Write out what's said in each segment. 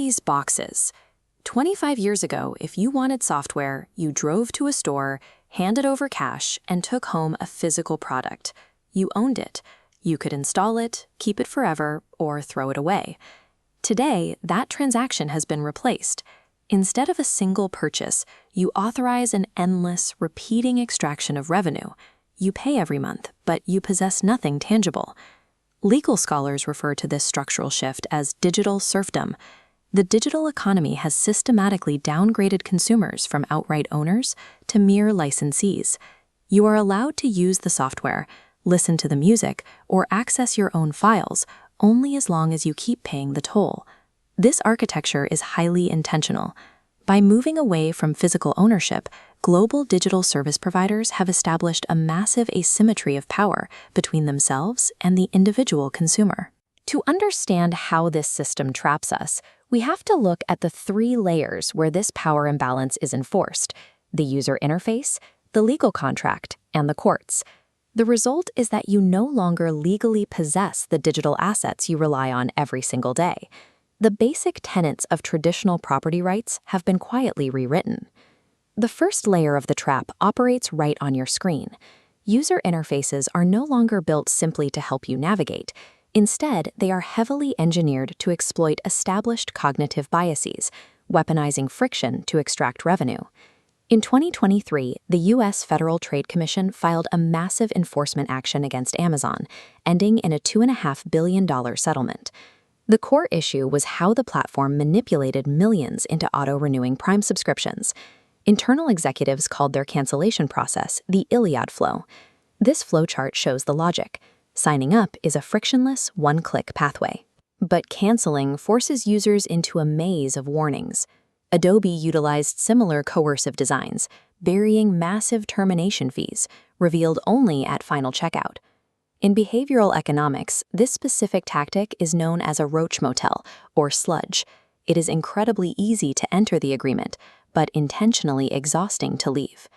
these boxes. 25 years ago, if you wanted software, you drove to a store, handed over cash, and took home a physical product. You owned it. You could install it, keep it forever, or throw it away. Today, that transaction has been replaced. Instead of a single purchase, you authorize an endless, repeating extraction of revenue. You pay every month, but you possess nothing tangible. Legal scholars refer to this structural shift as digital serfdom. The digital economy has systematically downgraded consumers from outright owners to mere licensees. You are allowed to use the software, listen to the music, or access your own files only as long as you keep paying the toll. This architecture is highly intentional. By moving away from physical ownership, global digital service providers have established a massive asymmetry of power between themselves and the individual consumer. To understand how this system traps us, we have to look at the three layers where this power imbalance is enforced: the user interface, the legal contract, and the courts. The result is that you no longer legally possess the digital assets you rely on every single day. The basic tenets of traditional property rights have been quietly rewritten. The first layer of the trap operates right on your screen. User interfaces are no longer built simply to help you navigate. Instead, they are heavily engineered to exploit established cognitive biases, weaponizing friction to extract revenue. In 2023, the U.S. Federal Trade Commission filed a massive enforcement action against Amazon, ending in a $2.5 billion settlement. The core issue was how the platform manipulated millions into auto-renewing Prime subscriptions. Internal executives called their cancellation process the Iliad flow. This flowchart shows the logic. Signing up is a frictionless, one-click pathway. But canceling forces users into a maze of warnings. Adobe utilized similar coercive designs, burying massive termination fees, revealed only at final checkout. In behavioral economics, this specific tactic is known as a roach motel, or sludge. It is incredibly easy to enter the agreement, but intentionally exhausting to leave.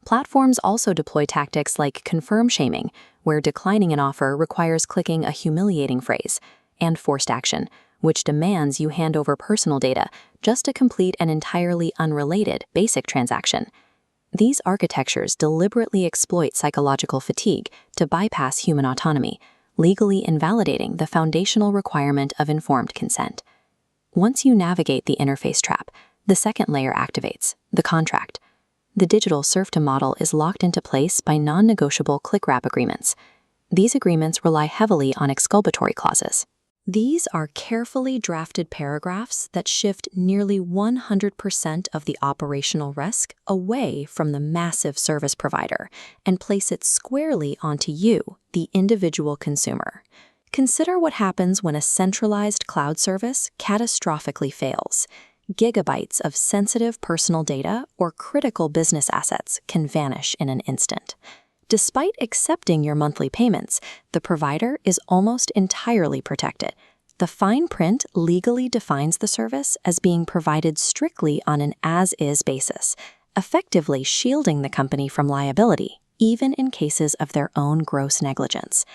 Platforms also deploy tactics like confirm shaming, where declining an offer requires clicking a humiliating phrase, and forced action, which demands you hand over personal data just to complete an entirely unrelated basic transaction. These architectures deliberately exploit psychological fatigue to bypass human autonomy, legally invalidating the foundational requirement of informed consent. Once you navigate the interface trap, the second layer activates, the contract. The digital serfdom model is locked into place by non-negotiable click-wrap agreements. These agreements rely heavily on exculpatory clauses. These are carefully drafted paragraphs that shift nearly 100% of the operational risk away from the massive service provider and place it squarely onto you, the individual consumer. Consider what happens when a centralized cloud service catastrophically fails. Gigabytes of sensitive personal data or critical business assets can vanish in an instant. Despite accepting your monthly payments, the provider is almost entirely protected. The fine print legally defines the service as being provided strictly on an as-is basis, effectively shielding the company from liability, even in cases of their own gross negligence.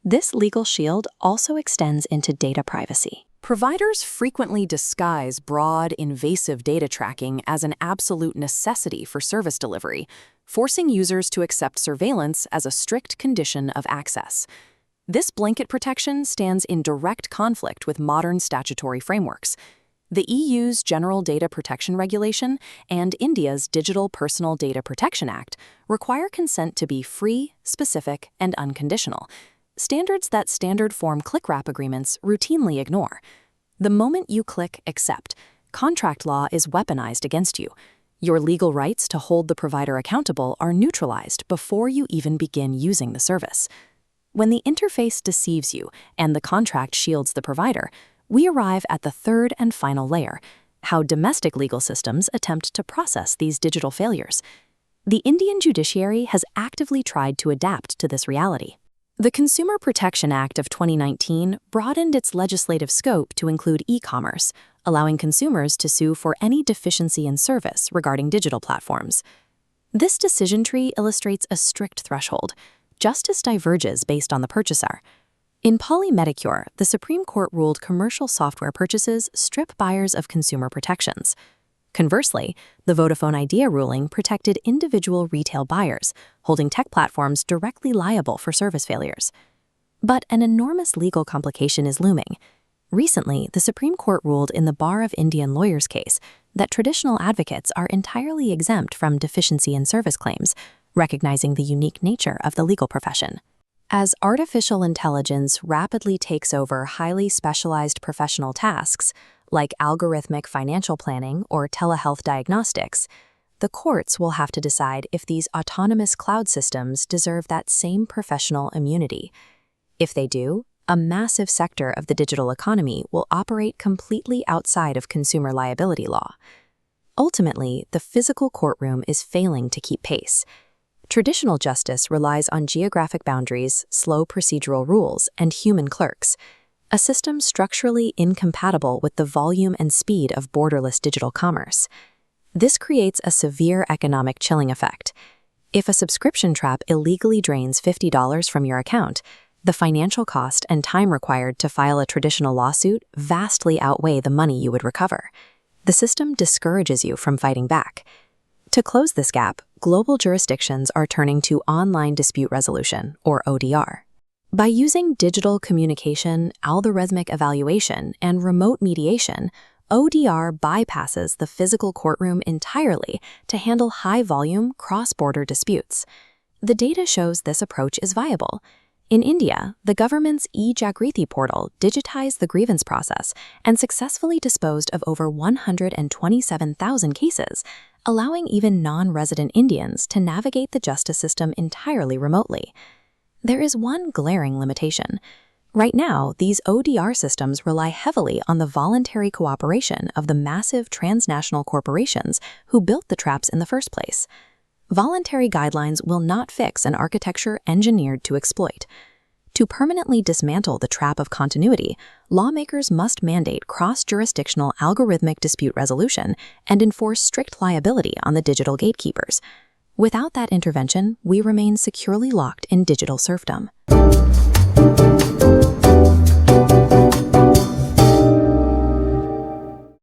This legal shield also extends into data privacy. Providers frequently disguise broad, invasive data tracking as an absolute necessity for service delivery, forcing users to accept surveillance as a strict condition of access. This blanket protection stands in direct conflict with modern statutory frameworks. The EU's General Data Protection Regulation and India's Digital Personal Data Protection Act require consent to be free, specific, and unconditional, standards that standard-form click-wrap agreements routinely ignore. The moment you click accept, contract law is weaponized against you. Your legal rights to hold the provider accountable are neutralized before you even begin using the service. When the interface deceives you and the contract shields the provider, we arrive at the third and final layer: how domestic legal systems attempt to process these digital failures. The Indian judiciary has actively tried to adapt to this reality. The Consumer Protection Act of 2019 broadened its legislative scope to include e-commerce, allowing consumers to sue for any deficiency in service regarding digital platforms. This decision tree illustrates a strict threshold. Justice diverges based on the purchaser. In Polymedicure, the Supreme Court ruled commercial software purchases strip buyers of consumer protections. Conversely, the Vodafone Idea ruling protected individual retail buyers, holding tech platforms directly liable for service failures. But an enormous legal complication is looming. Recently, the Supreme Court ruled in the Bar of Indian Lawyers case that traditional advocates are entirely exempt from deficiency in service claims, recognizing the unique nature of the legal profession. As artificial intelligence rapidly takes over highly specialized professional tasks, like algorithmic financial planning or telehealth diagnostics, the courts will have to decide if these autonomous cloud systems deserve that same professional immunity. If they do, a massive sector of the digital economy will operate completely outside of consumer liability law. Ultimately, the physical courtroom is failing to keep pace. Traditional justice relies on geographic boundaries, slow procedural rules, and human clerks, a system structurally incompatible with the volume and speed of borderless digital commerce. This creates a severe economic chilling effect. If a subscription trap illegally drains $50 from your account, the financial cost and time required to file a traditional lawsuit vastly outweigh the money you would recover. The system discourages you from fighting back. To close this gap, global jurisdictions are turning to online dispute resolution, or ODR. By using digital communication, algorithmic evaluation, and remote mediation, ODR bypasses the physical courtroom entirely to handle high-volume, cross-border disputes. The data shows this approach is viable. In India, the government's e-Jagriti portal digitized the grievance process and successfully disposed of over 127,000 cases, allowing even non-resident Indians to navigate the justice system entirely remotely. There is one glaring limitation. Right now, these ODR systems rely heavily on the voluntary cooperation of the massive transnational corporations who built the traps in the first place. Voluntary guidelines will not fix an architecture engineered to exploit. To permanently dismantle the trap of continuity, lawmakers must mandate cross-jurisdictional algorithmic dispute resolution and enforce strict liability on the digital gatekeepers. Without that intervention, we remain securely locked in digital serfdom.